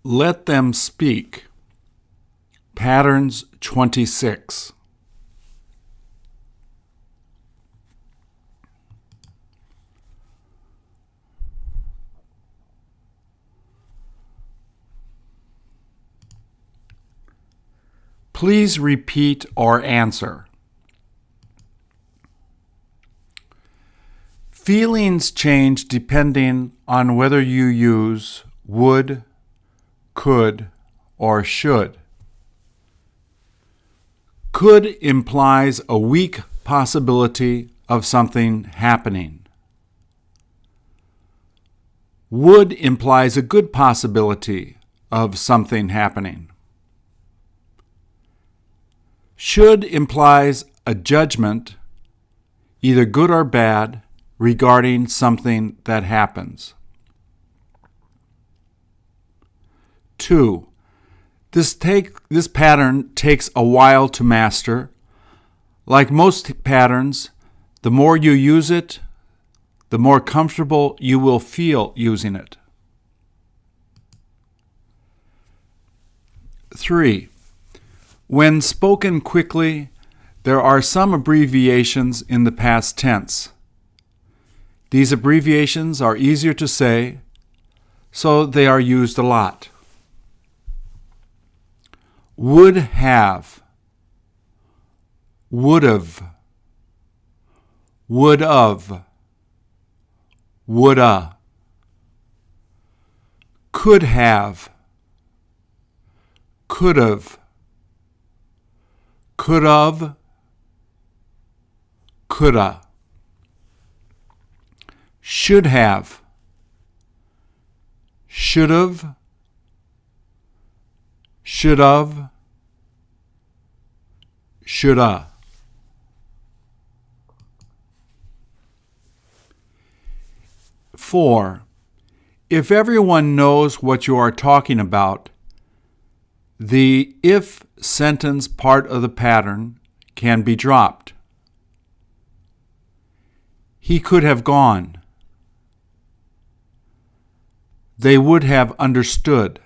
Let them speak. Patterns 26. Please repeat or answer. Feelings change depending on whether you use would, could, or should. Could implies a weak possibility of something happening. Would implies a good possibility of something happening. Should implies a judgment, either good or bad, regarding something that happens. 2. This pattern takes a while to master. Like most patterns, the more you use it, the more comfortable you will feel using it. 3. When spoken quickly, there are some abbreviations in the past tense. These abbreviations are easier to say, so they are used a lot. Would have, would've, would of, woulda, could have, could've, could've, coulda, should have, should've, should've, shoulda. Four, if everyone knows what you are talking about, the if sentence part of the pattern can be dropped. He could have gone. They would have understood.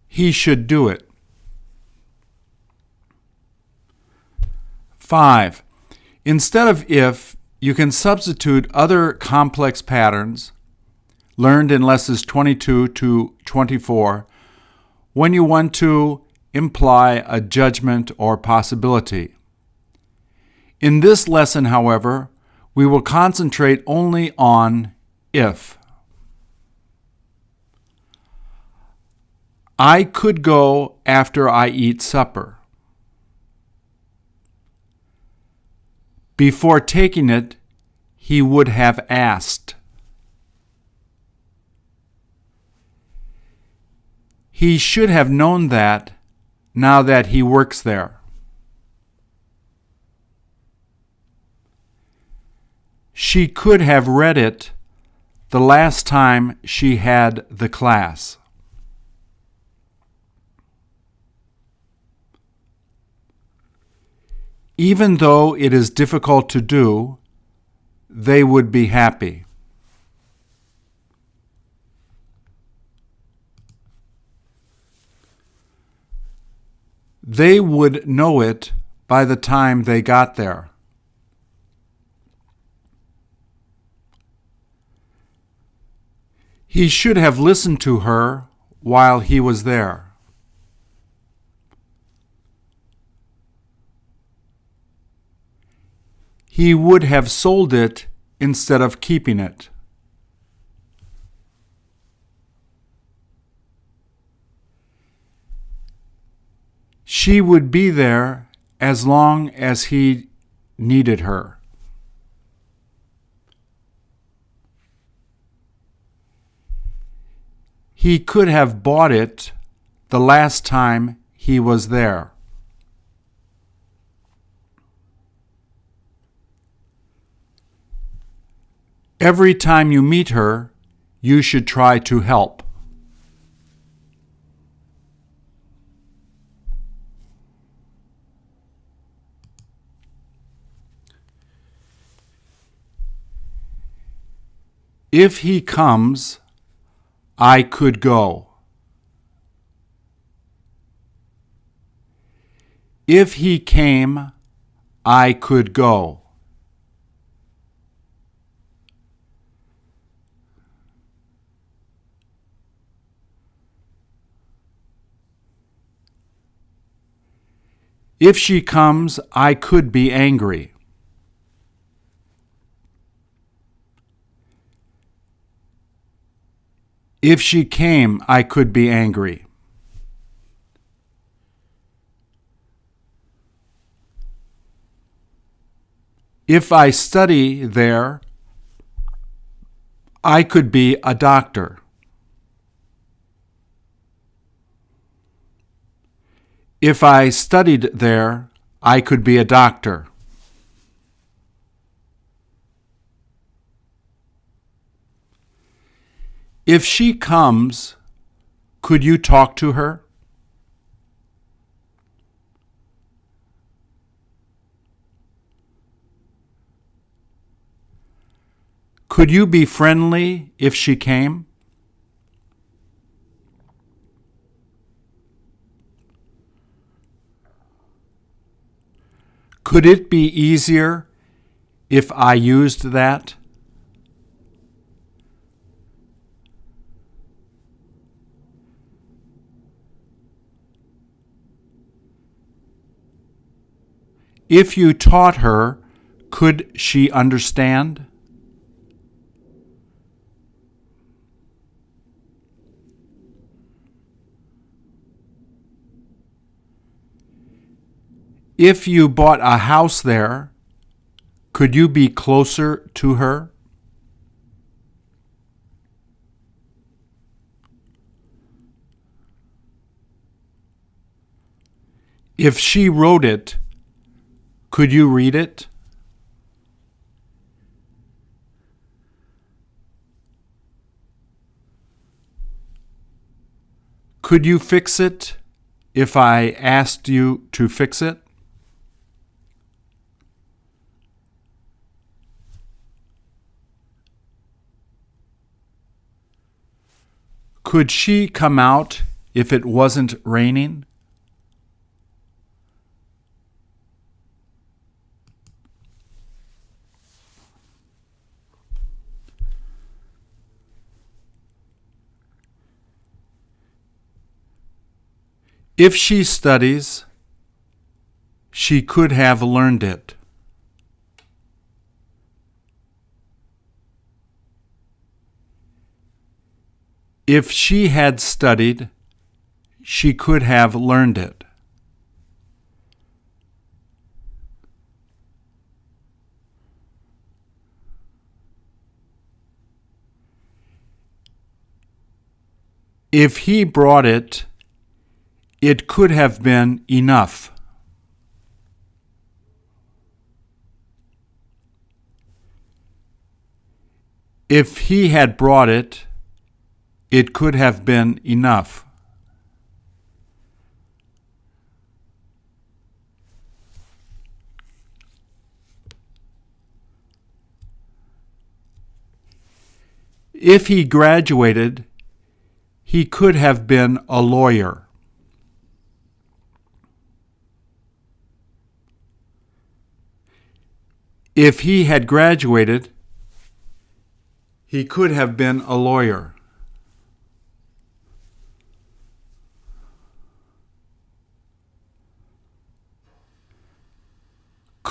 He should do it. 5. Instead of if, you can substitute other complex patterns learned in lessons 22 to 24 when you want to imply a judgment or possibility. In this lesson, however, we will concentrate only on if. I could go after I eat supper. Before taking it, he would have asked. He should have known that now that he works there. She could have read it the last time she had the class. Even though it is difficult to do, they would be happy. They would know it by the time they got there. He should have listened to her while he was there. He would have sold it instead of keeping it. She would be there as long as he needed her. He could have bought it the last time he was there. Every time you meet her, you should try to help. If he comes, I could go. If he came, I could go. If she comes, I could be angry. If she came, I could be angry. If I study there, I could be a doctor. If I studied there, I could be a doctor. If she comes, could you talk to her? Could you be friendly if she came? Could it be easier if I used that? If you taught her, could she understand? If you bought a house there, could you be closer to her? If she wrote it, could you read it? Could you fix it if I asked you to fix it? Could she come out if it wasn't raining? If she studies, she could have learned it. If she had studied, she could have learned it. If he brought it, it could have been enough. If he had brought it, it could have been enough. If he graduated, he could have been a lawyer. If he had graduated, he could have been a lawyer.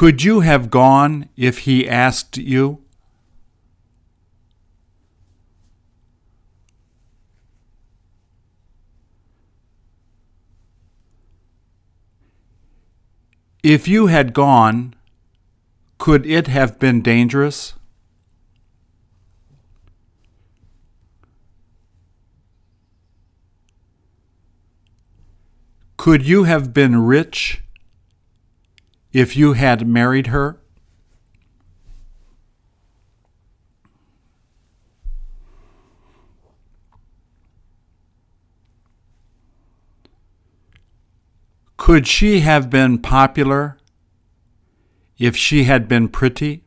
Could you have gone if he asked you? If you had gone, could it have been dangerous? Could you have been rich if you had married her? Could she have been popular if she had been pretty?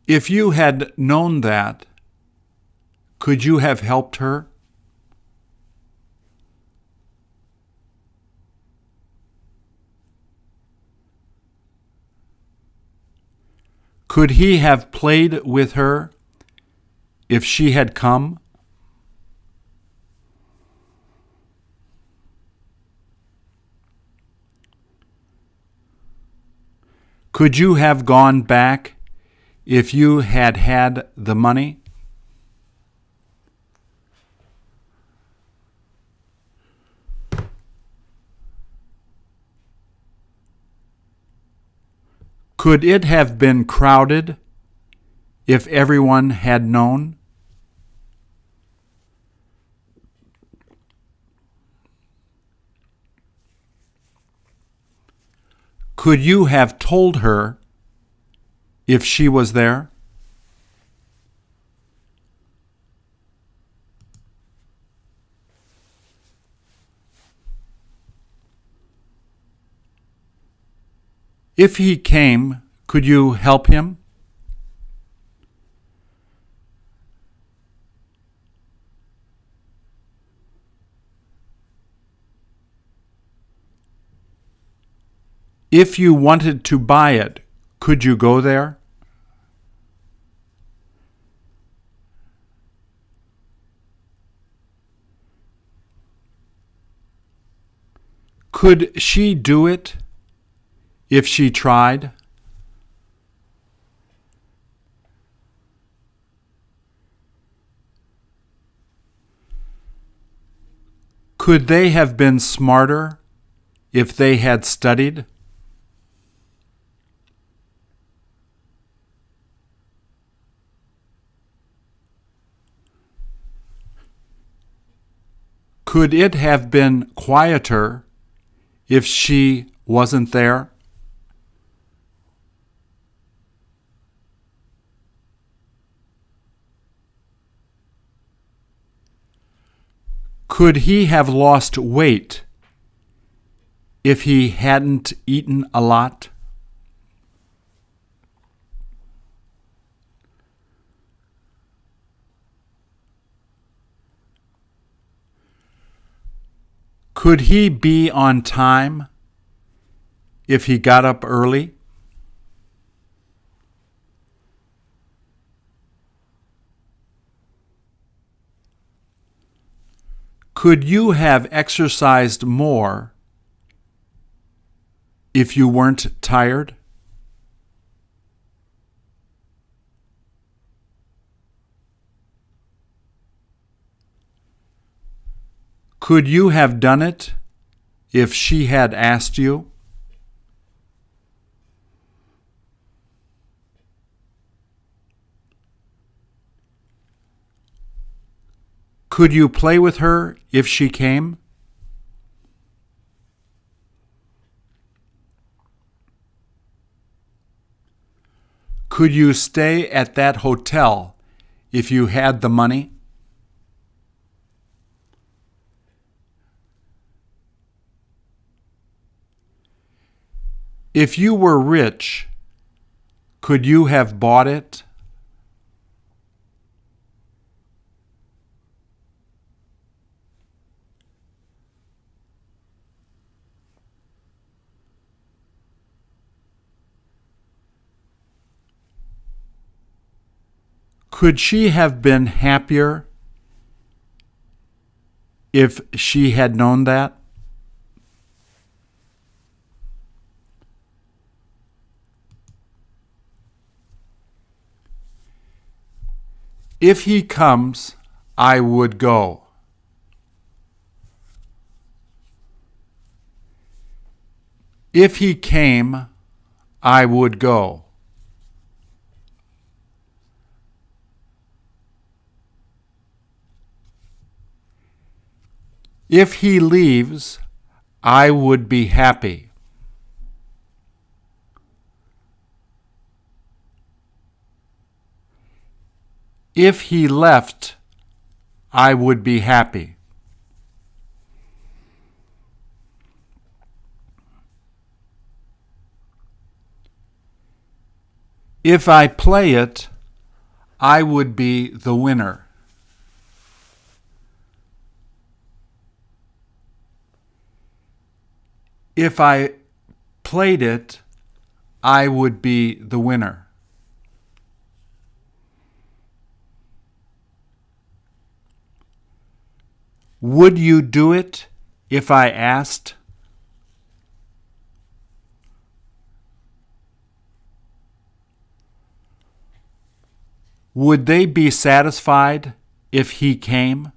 If you had known that, could you have helped her? Could he have played with her if she had come? Could you have gone back if you had had the money? Could it have been crowded if everyone had known? Could you have told her if she was there? If he came, could you help him? If you wanted to buy it, could you go there? Could she do it if she tried? Could they have been smarter if they had studied? Could it have been quieter if she wasn't there? Could he have lost weight if he hadn't eaten a lot? Could he be on time if he got up early? Could you have exercised more if you weren't tired? Could you have done it if she had asked you? Could you play with her if she came? Could you stay at that hotel if you had the money? If you were rich, could you have bought it? Could she have been happier if she had known that? If he comes, I would go. If he came, I would go. If he leaves, I would be happy. If he left, I would be happy. If I play it, I would be the winner. If I played it, I would be the winner. Would you do it if I asked? Would they be satisfied if he came?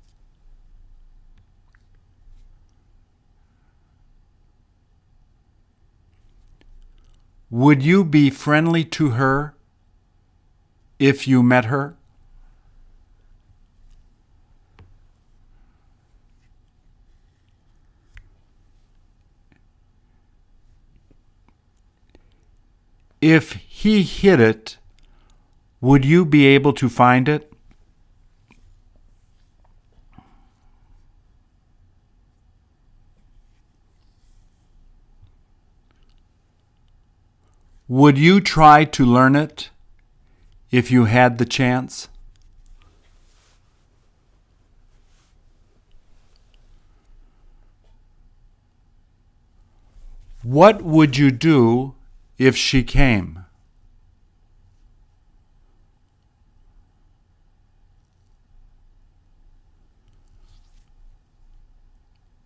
Would you be friendly to her if you met her? If he hid it, would you be able to find it? Would you try to learn it if you had the chance? What would you do if she came?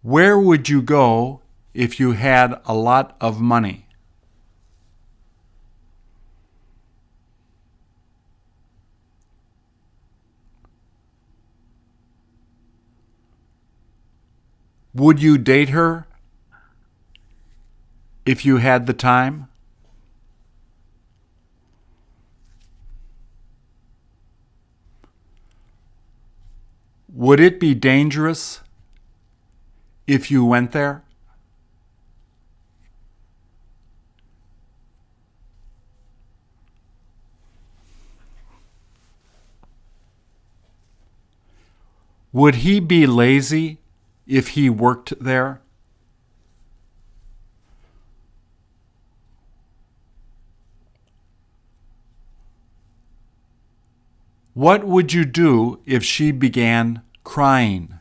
Where would you go if you had a lot of money? Would you date her if you had the time? Would it be dangerous if you went there? Would he be lazy if he worked there? What would you do if she began crying?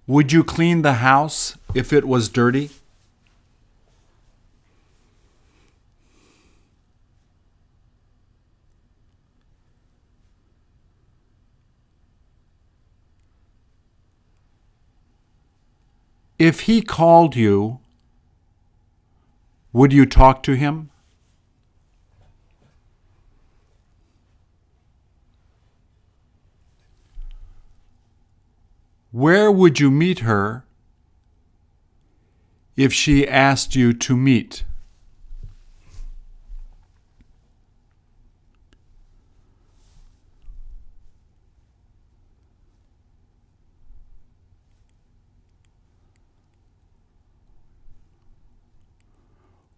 Would you clean the house if it was dirty? If he called you, would you talk to him? Where would you meet her if she asked you to meet?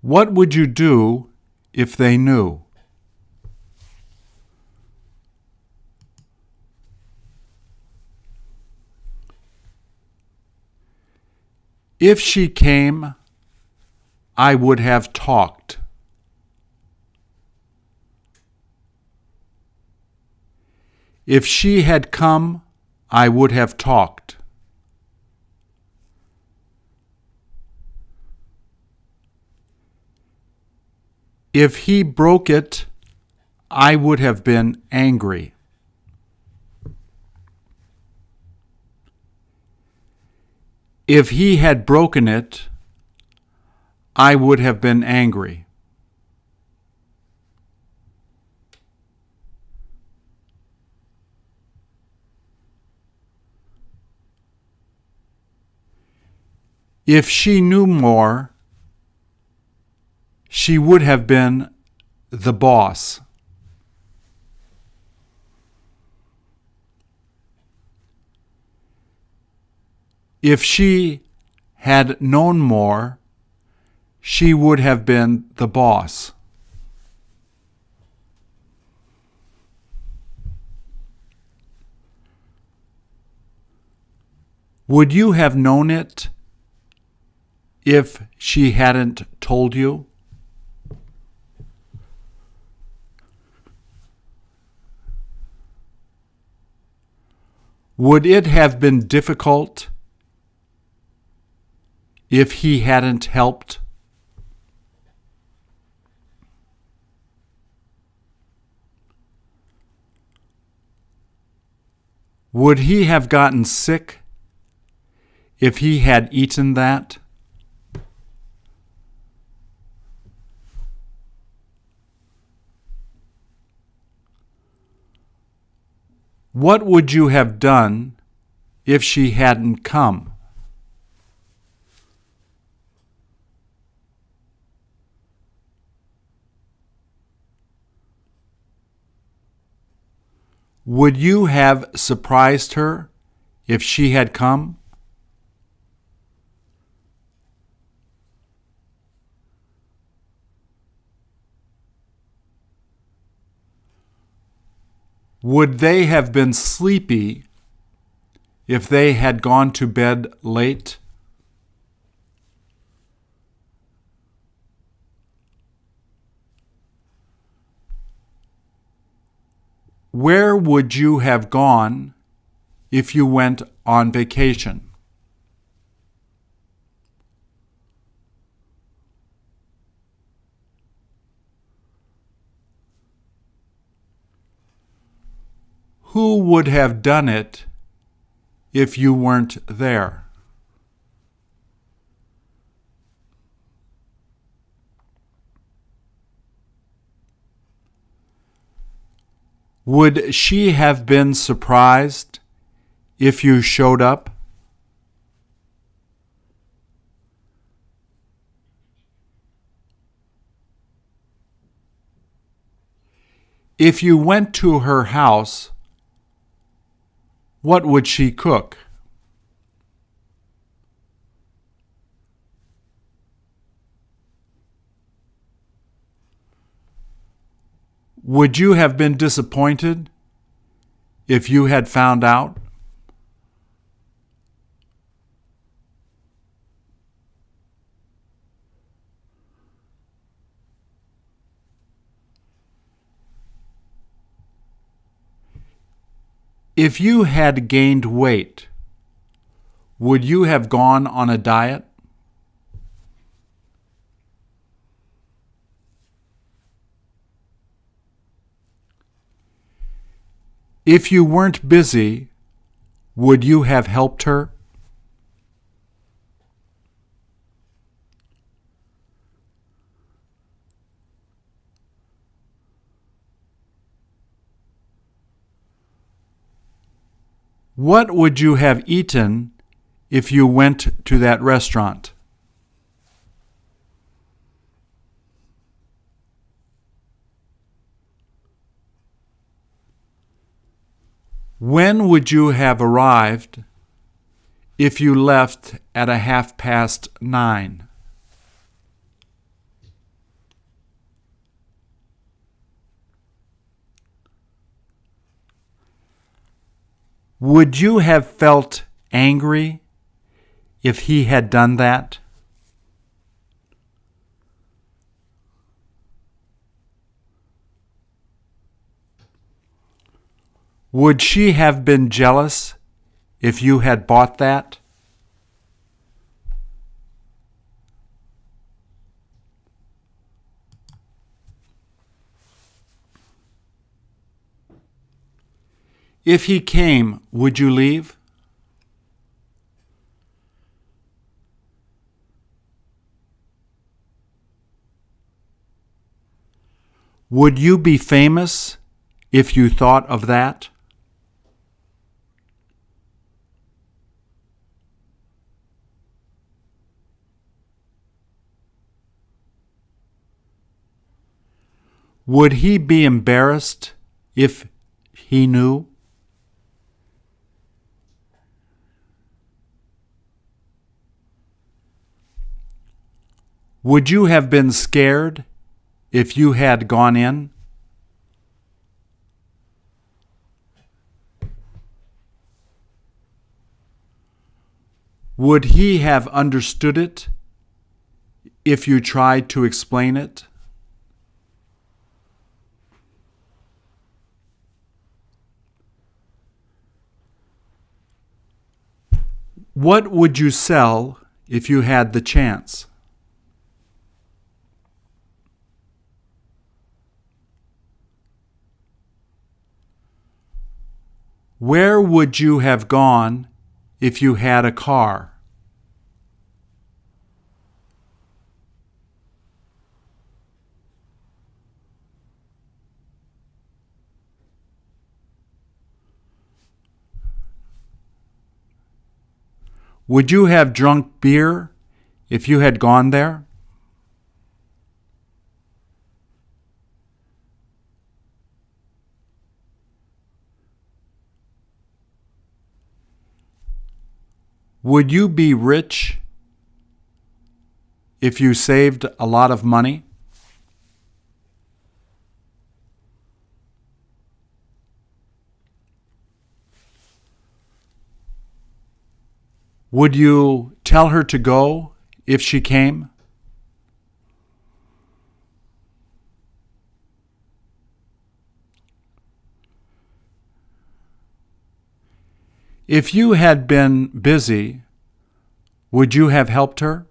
What would you do if they knew? If she came, I would have talked. If she had come, I would have talked. If he broke it, I would have been angry. If he had broken it, I would have been angry. If she knew more, she would have been the boss. If she had known more, she would have been the boss. Would you have known it if she hadn't told you? Would it have been difficult if he hadn't helped? Would he have gotten sick if he had eaten that? What would you have done if she hadn't come? Would you have surprised her if she had come? Would they have been sleepy if they had gone to bed late? Where would you have gone if you went on vacation? Who would have done it if you weren't there? Would she have been surprised if you showed up? If you went to her house, what would she cook? Would you have been disappointed if you had found out? If you had gained weight, would you have gone on a diet? If you weren't busy, would you have helped her? What would you have eaten if you went to that restaurant? When would you have arrived if you left at 9:30? Would you have felt angry if he had done that? Would she have been jealous if you had bought that? If he came, would you leave? Would you be famous if you thought of that? Would he be embarrassed if he knew? Would you have been scared if you had gone in? Would he have understood it if you tried to explain it? What would you sell if you had the chance? Where would you have gone if you had a car? Would you have drunk beer if you had gone there? Would you be rich if you saved a lot of money? Would you tell her to go if she came? If you had been busy, would you have helped her?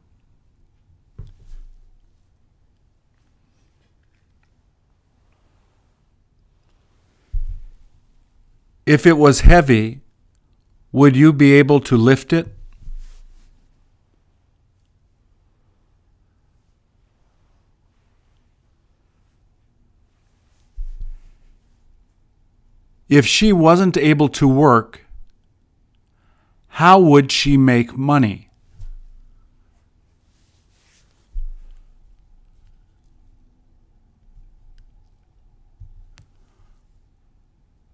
If it was heavy, would you be able to lift it? If she wasn't able to work, how would she make money?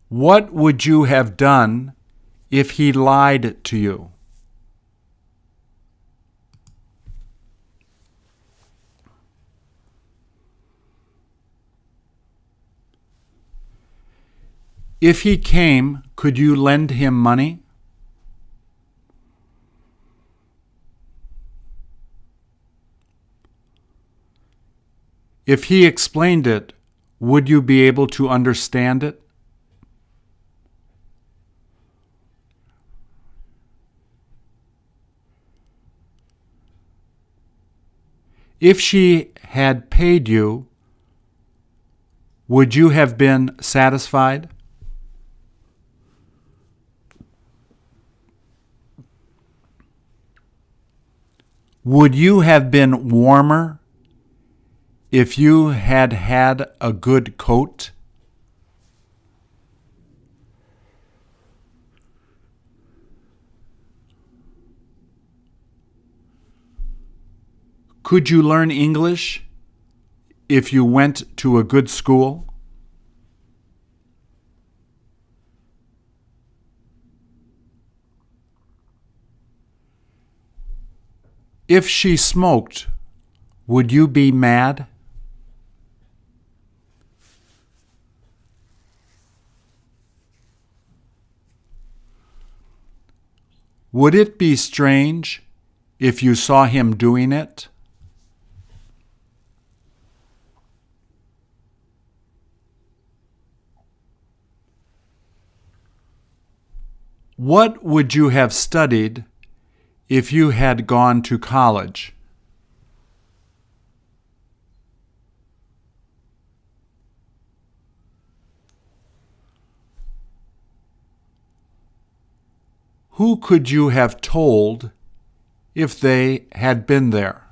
What would you have done if he lied to you? If he came, could you lend him money? If he explained it, would you be able to understand it? If she had paid you, would you have been satisfied? Would you have been warmer if you had had a good coat? Could you learn English if you went to a good school? If she smoked, would you be mad? Would it be strange if you saw him doing it? What would you have studied if you had gone to college? Who could you have told if they had been there?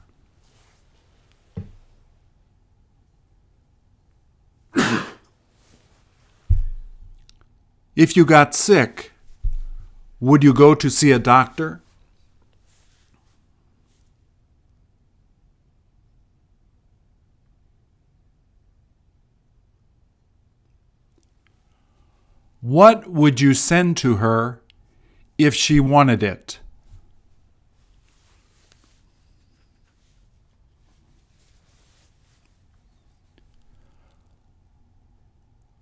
If you got sick, would you go to see a doctor? What would you send to her if she wanted it?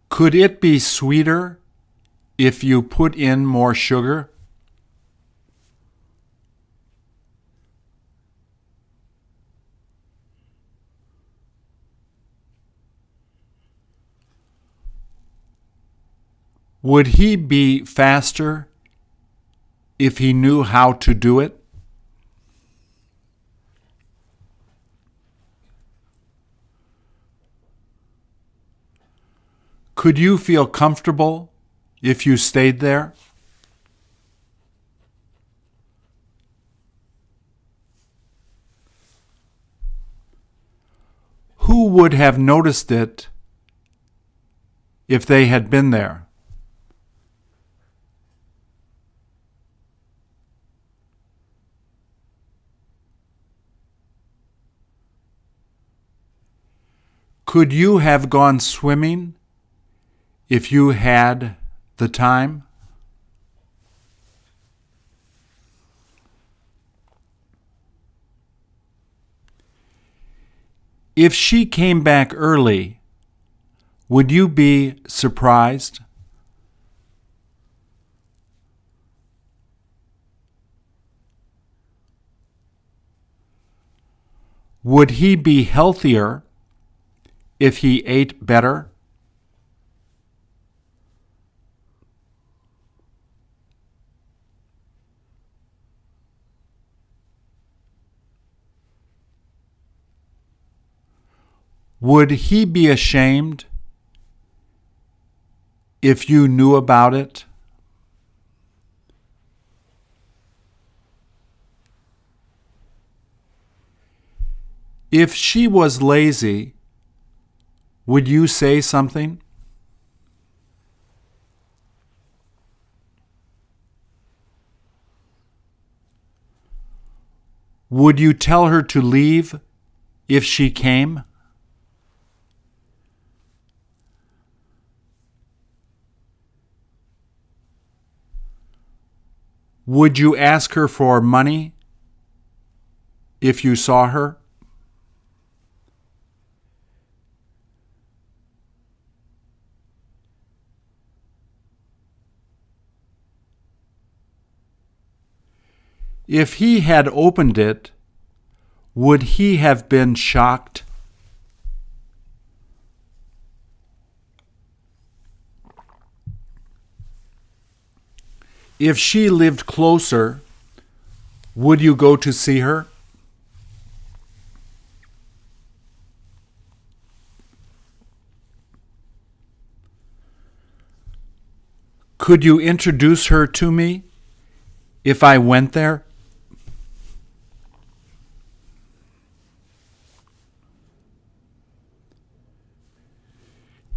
Could it be sweeter if you put in more sugar? Would he be faster if he knew how to do it? Could you feel comfortable if you stayed there? Who would have noticed it if they had been there? Could you have gone swimming if you had the time? If she came back early, would you be surprised? Would he be healthier if he ate better? Would he be ashamed if you knew about it? If she was lazy, would you say something? Would you tell her to leave if she came? Would you ask her for money if you saw her? If he had opened it, would he have been shocked? If she lived closer, would you go to see her? Could you introduce her to me if I went there?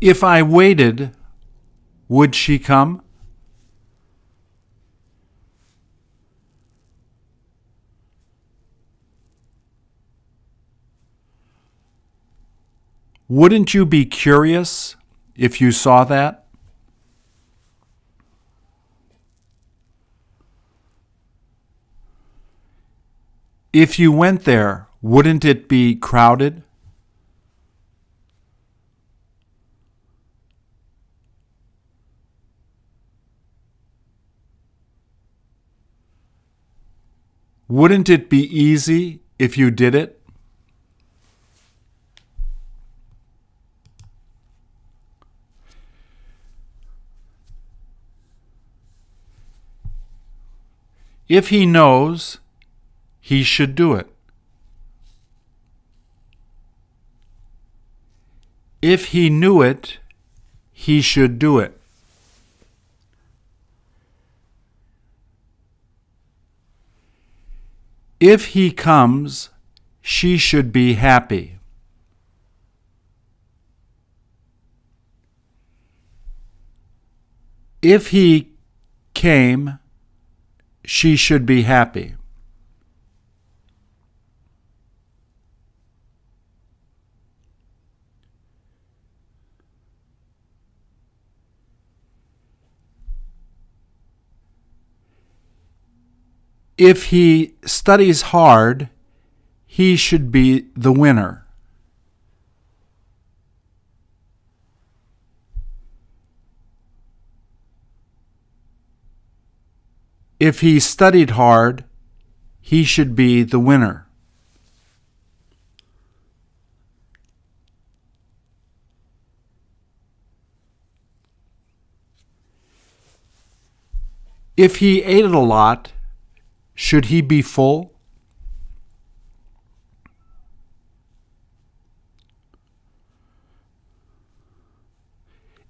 If I waited, would she come? Wouldn't you be curious if you saw that? If you went there, wouldn't it be crowded? Wouldn't it be easy if you did it? If he knows, he should do it. If he knew it, he should do it. If he comes, she should be happy. If he came, she should be happy. If he studies hard, he should be the winner. If he studied hard, he should be the winner. If he ate it a lot, should he be full?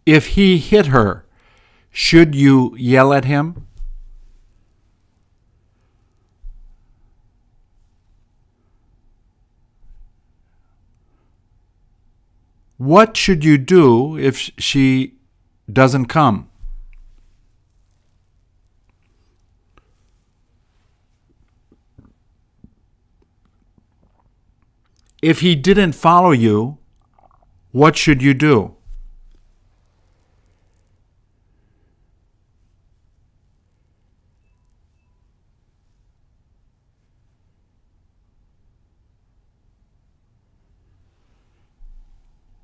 If he hit her, should you yell at him? What should you do if she doesn't come? If he didn't follow you, what should you do?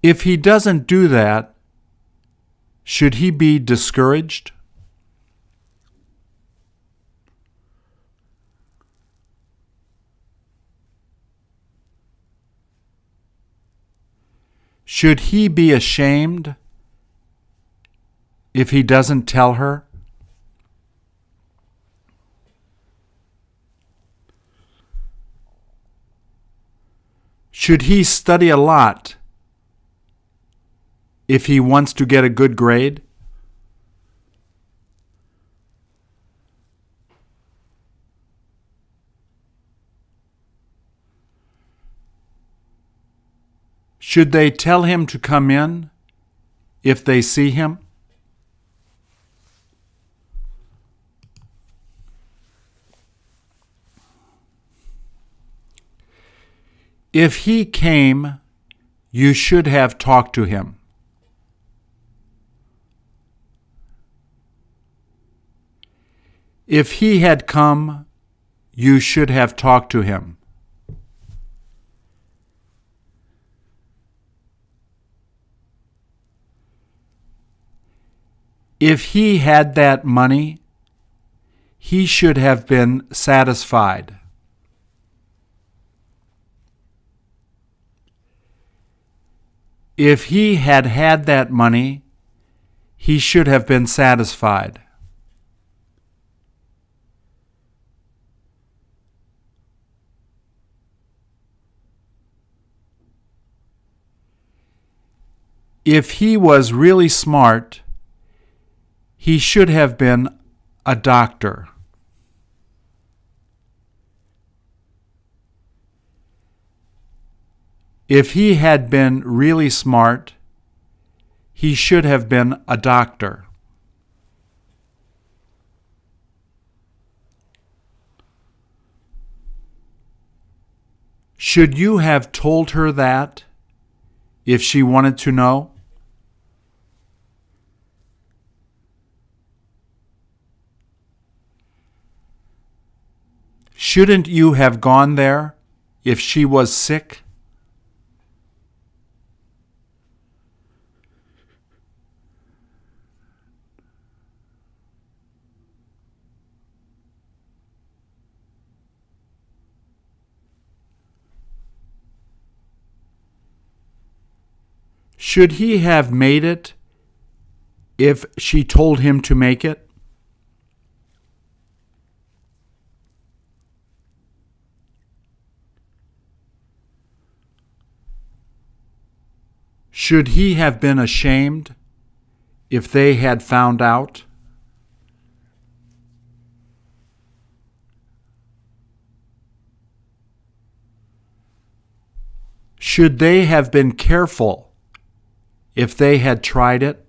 If he doesn't do that, should he be discouraged? Should he be ashamed if he doesn't tell her? Should he study a lot if he wants to get a good grade? Should they tell him to come in if they see him? If he came, you should have talked to him. If he had come, you should have talked to him. If he had that money, he should have been satisfied. If he had had that money, he should have been satisfied. If he was really smart, he should have been a doctor. If he had been really smart, he should have been a doctor. Should you have told her that if she wanted to know? Shouldn't you have gone there if she was sick? Should he have made it if she told him to make it? Should he have been ashamed if they had found out? Should they have been careful if they had tried it?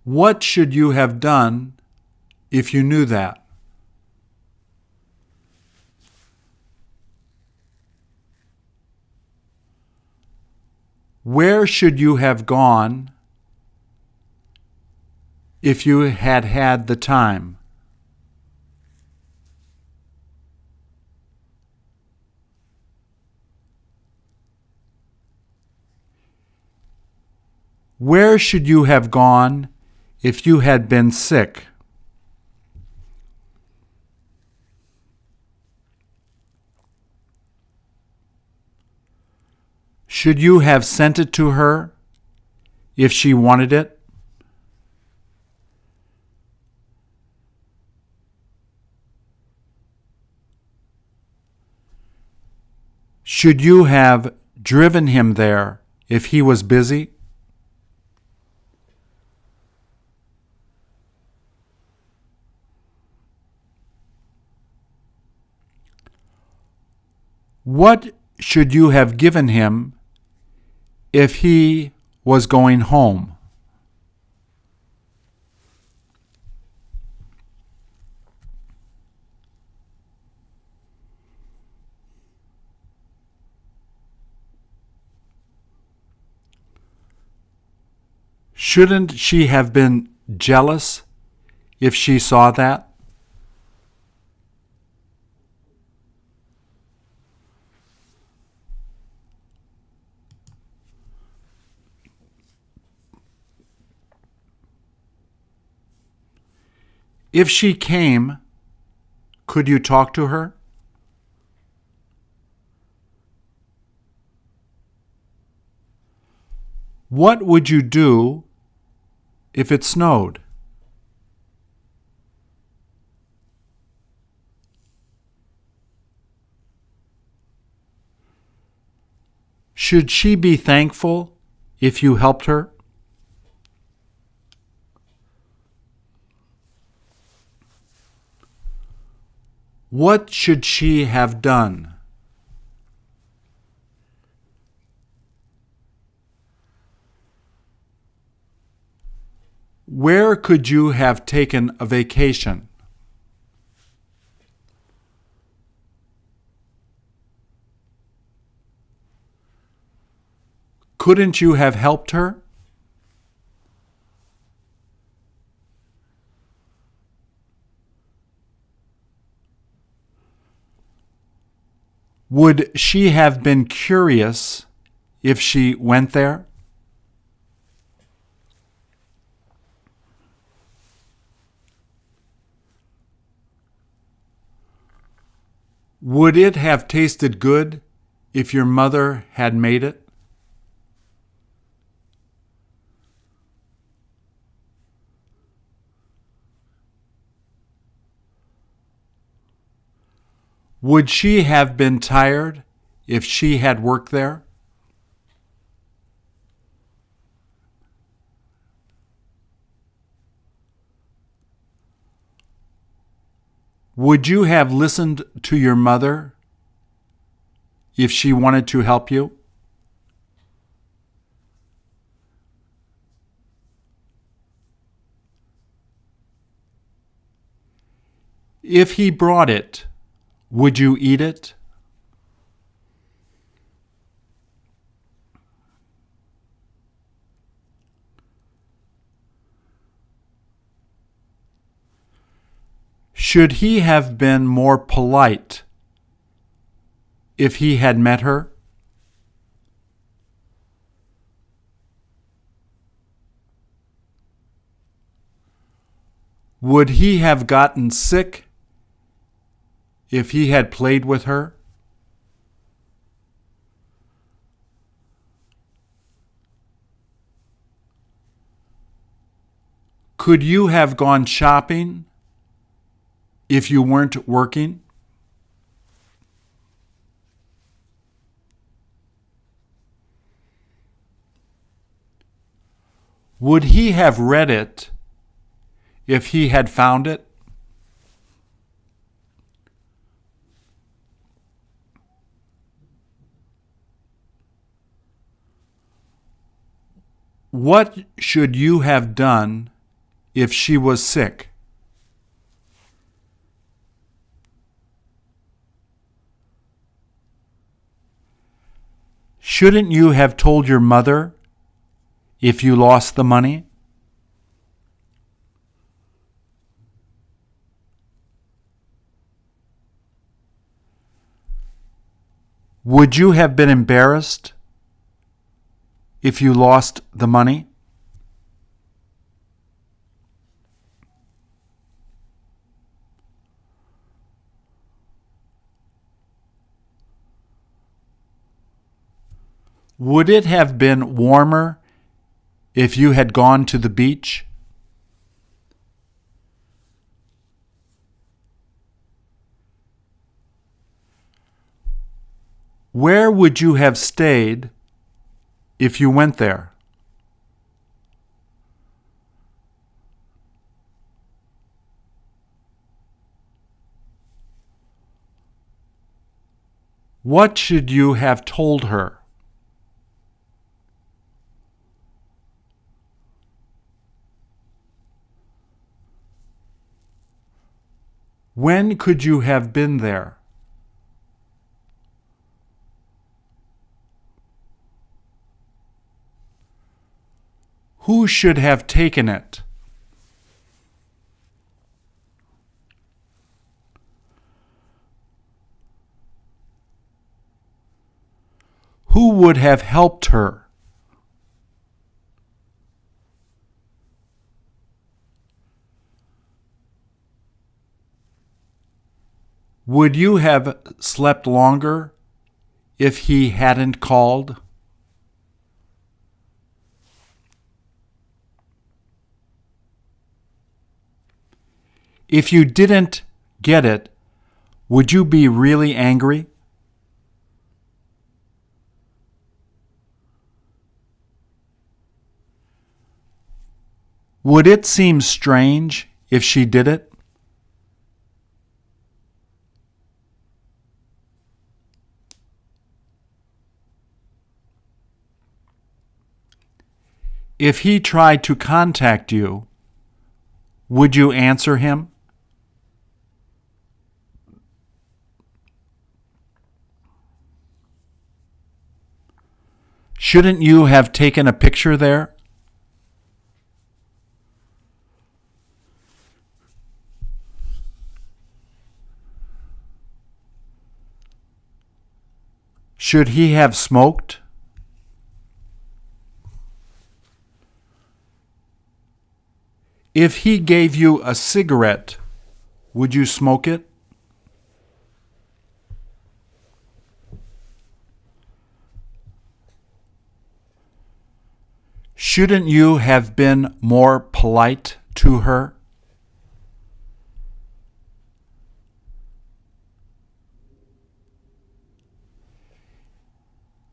What should you have done if you knew that? Where should you have gone if you had had the time? Where should you have gone if you had been sick? Should you have sent it to her if she wanted it? Should you have driven him there if he was busy? What should you have given him if he was going home? Shouldn't she have been jealous if she saw that? If she came, could you talk to her? What would you do if it snowed? Should she be thankful if you helped her? What should she have done? Where could you have taken a vacation? Couldn't you have helped her? Would she have been curious if she went there? Would it have tasted good if your mother had made it? Would she have been tired if she had worked there? Would you have listened to your mother if she wanted to help you? If he brought it, would you eat it? Should he have been more polite if he had met her? Would he have gotten sick if he had played with her? Could you have gone shopping if you weren't working? Would he have read it if he had found it? What should you have done if she was sick? Shouldn't you have told your mother if you lost the money? Would you have been embarrassed if you lost the money? Would it have been warmer if you had gone to the beach? Where would you have stayed if you went there? What should you have told her? When could you have been there? Who should have taken it? Who would have helped her? Would you have slept longer if he hadn't called? If you didn't get it, would you be really angry? Would it seem strange if she did it? If he tried to contact you, would you answer him? Shouldn't you have taken a picture there? Should he have smoked? If he gave you a cigarette, would you smoke it? Shouldn't you have been more polite to her?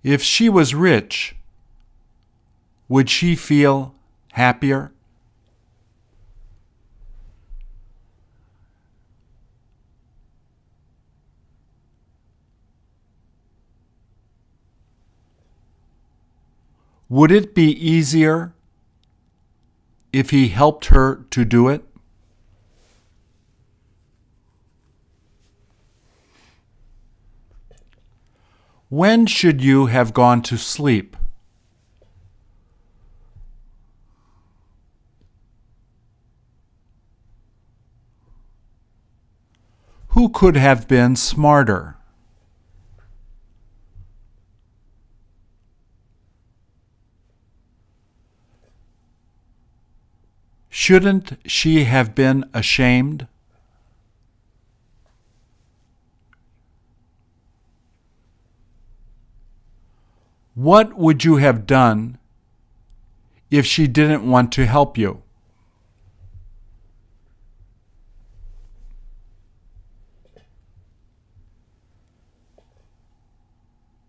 If she was rich, would she feel happier? Would it be easier if he helped her to do it? When should you have gone to sleep? Who could have been smarter? Shouldn't she have been ashamed? What would you have done if she didn't want to help you?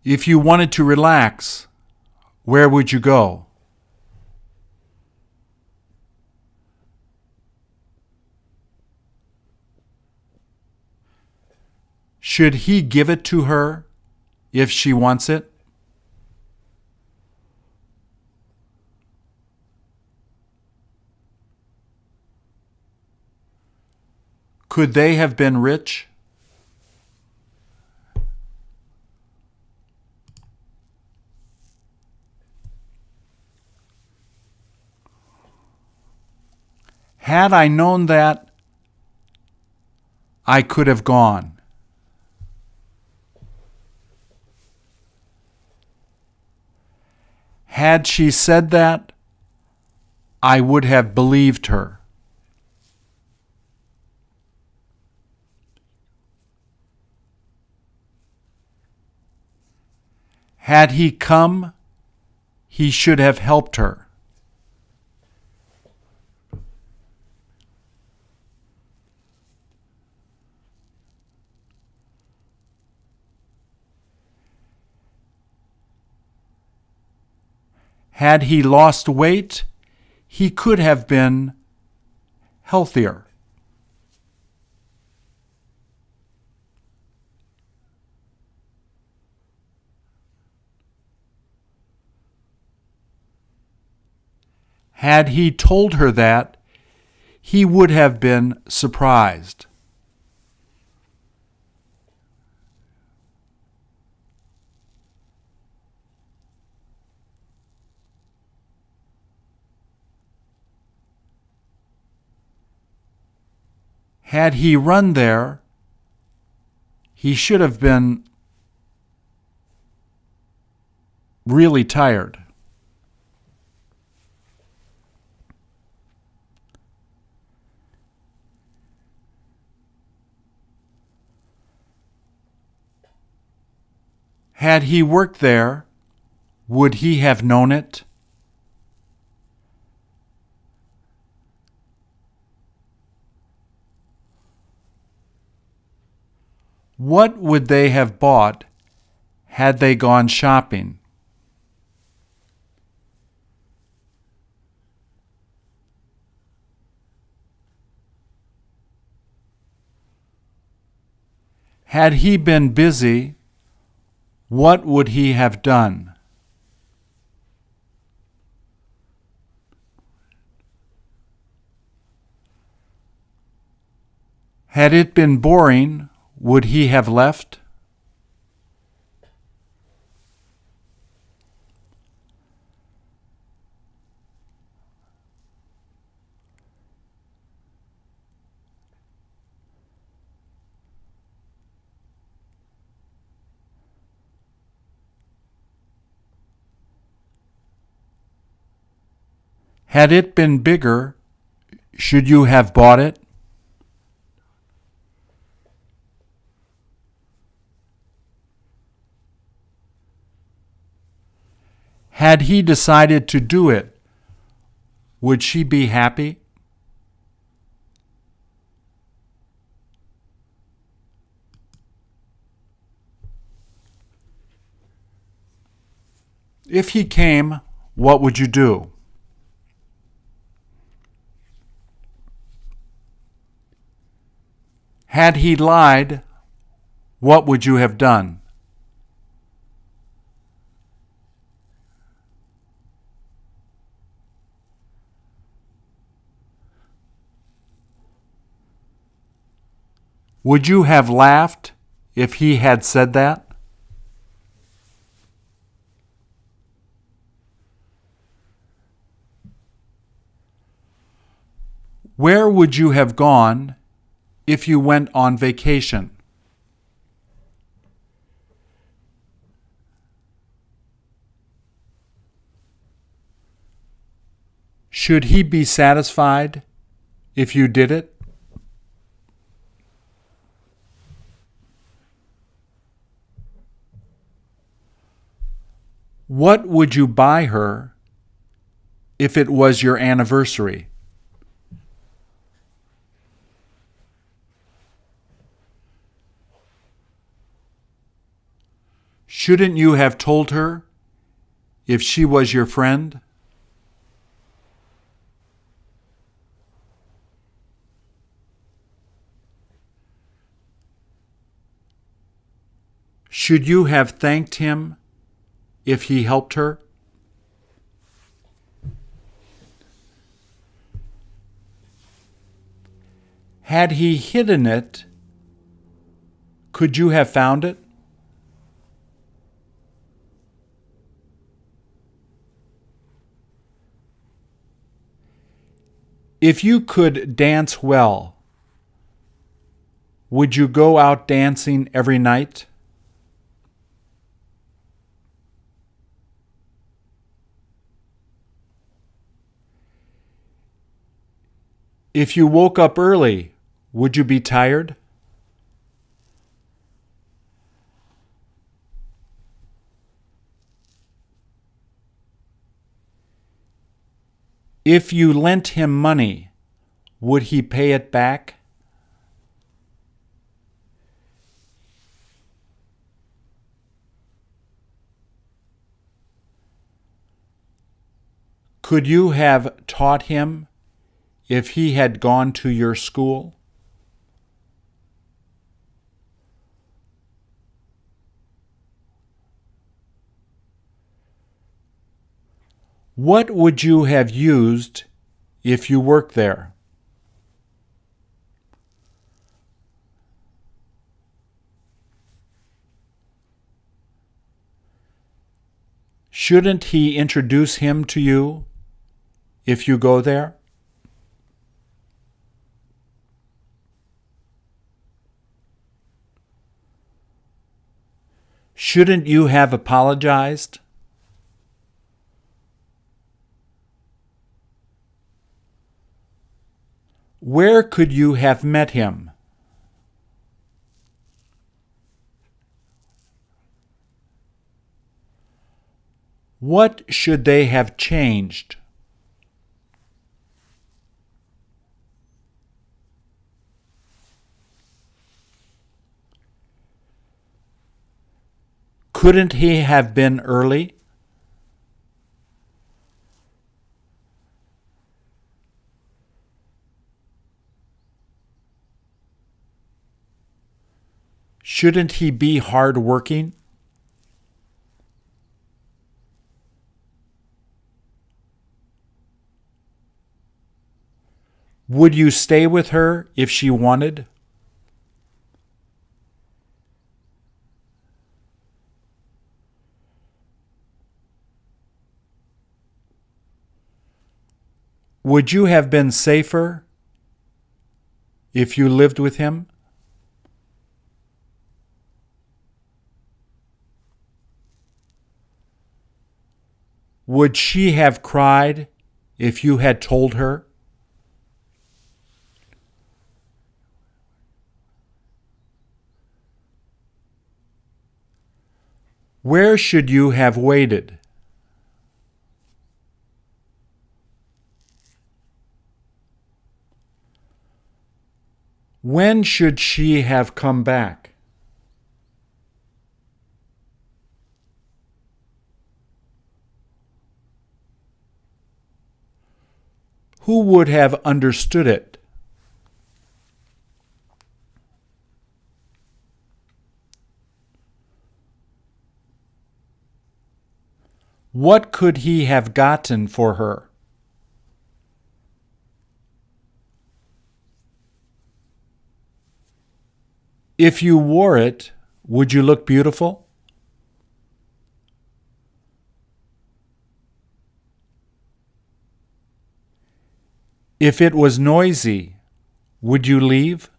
If you wanted to relax, where would you go? Should he give it to her if she wants it? Could they have been rich? Had I known that, I could have gone. Had she said that, I would have believed her. Had he come he should have helped her. Had he lost weight, he could have been healthier. Had he told her that, he would have been surprised. Had he run there, he should have been really tired. Had he worked there, would he have known it? What would they have bought had they gone shopping? Had he been busy, what would he have done? Had it been boring, would he have left? Had it been bigger, should you have bought it? Had he decided to do it, would she be happy? If he came, what would you do? Had he lied, what would you have done? Would you have laughed if he had said that? Where would you have gone if you went on vacation? Should he be satisfied if you did it? What would you buy her if it was your anniversary? Shouldn't you have told her if she was your friend? Should you have thanked him if he helped her? Had he hidden it, could you have found it? If you could dance well, would you go out dancing every night? If you woke up early, would you be tired? If you lent him money, would he pay it back? Could you have taught him if he had gone to your school? What would you have used if you worked there? Shouldn't he introduce him to you if you go there? Shouldn't you have apologized? Where could you have met him? What should they have changed? Couldn't he have been early? Shouldn't he be hard-working? Would you stay with her if she wanted? Would you have been safer if you lived with him? Would she have cried if you had told her? Where should you have waited? When should she have come back? Who would have understood it? What could he have gotten for her? If you wore it, would you look beautiful? If it was noisy, would you leave?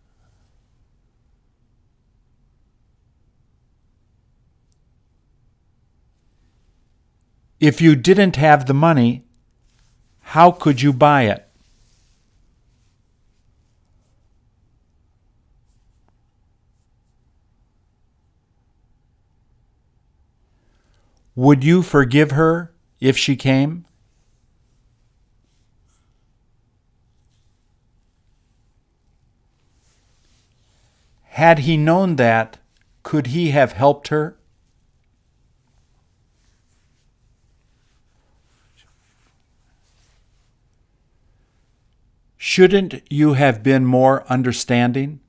If you didn't have the money, how could you buy it? Would you forgive her if she came? Had he known that, could he have helped her? Shouldn't you have been more understanding?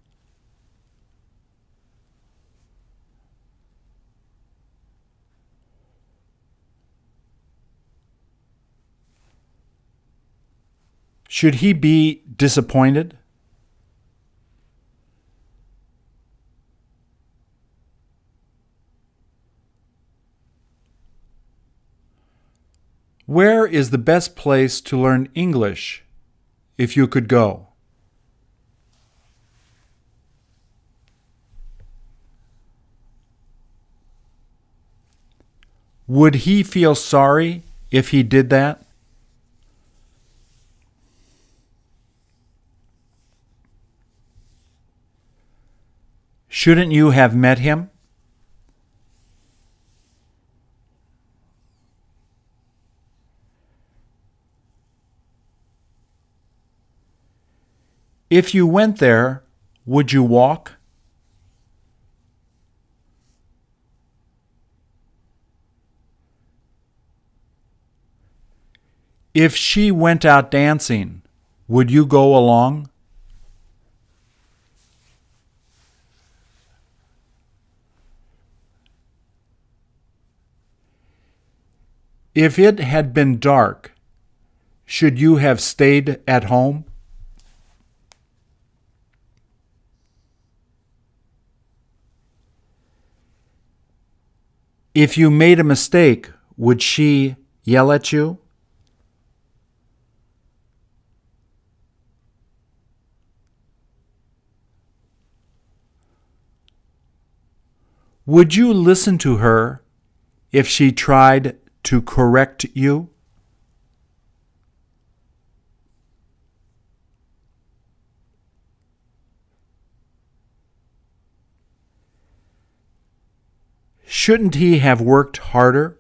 Should he be disappointed? Where is the best place to learn English if you could go? Would he feel sorry if he did that? Shouldn't you have met him? If you went there, would you walk? If she went out dancing, would you go along? If it had been dark, should you have stayed at home? If you made a mistake, would she yell at you? Would you listen to her if she tried to correct you? Shouldn't he have worked harder?